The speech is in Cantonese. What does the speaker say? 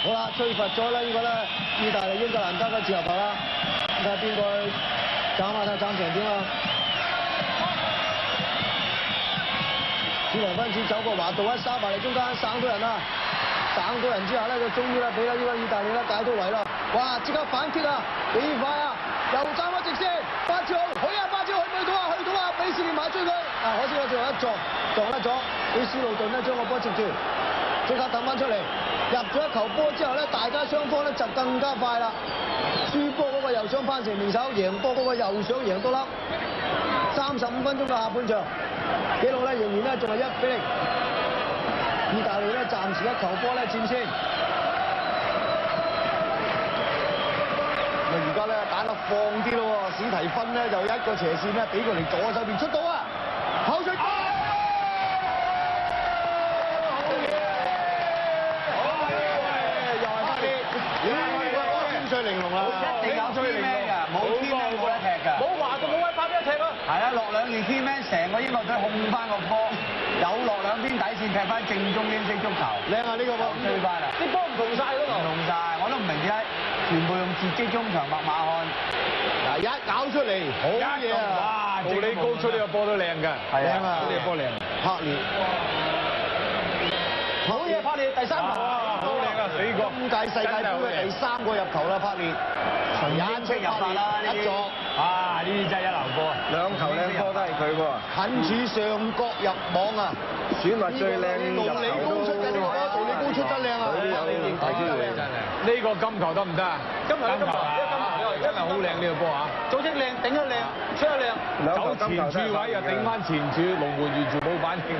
好啦，吹罰咗啦，呢個咧意大利英格蘭得個自由球啦，睇下邊個斬下睇斬成點啊！小黃分子走過華道一殺埋嚟中間，省到人啦！省到人之後咧，就終於咧俾咗呢個意大利咧解到圍啦！哇！即刻反擊啊！幾快啊！又斬咗直線，巴超好啊！巴超去唔去到啊？去到啊！俾斯連馬追佢，可惜我最後一撞甩咗，俾斯路頓咧將個波接住，即刻揼翻出嚟，入咗一球波之後咧，大家雙方咧就更加快啦。輸波嗰個又想翻成平手，贏波嗰個又想贏多粒。35分鐘嘅下半場，紀錄咧仍然咧仲係1-0。意大利咧暫時一球波咧佔先。而家咧打得放啲咯喎，史提芬咧就一個斜線咧俾佢嚟左手邊出到啊，後出。最玲瓏啦，一定有 key man 㗎，冇 key man 冇得踢㗎，冇華就冇位拍邊一踢啊！係啊，落兩件 key man，成個英國隊控翻個波，有落兩邊底線踢翻正中英式足球，靚啊呢個波，追翻啦！啲波唔同晒嗰度，唔同晒，我都唔明點解全部用截擊中場麥馬漢，嗱一搞出嚟好嘢啊！哇，杜里高出呢個波都靚㗎，係啊，呢個波靚，柏列，好嘢柏列第三球啊！今屆世界盃嘅第3個入球啦，柏列，一出入法啦，一撞，啊呢啲真係一流波，兩球靚波都係佢喎，近似上角入網啊！選話最靚入球都，杜里高出得靚啊！佢都有大機會真係。呢個金球得唔得啊？金球，真係好靚呢個波啊！組織靚，頂得靚，出得靚，走前柱位又頂翻前柱，龍門完全冇反應。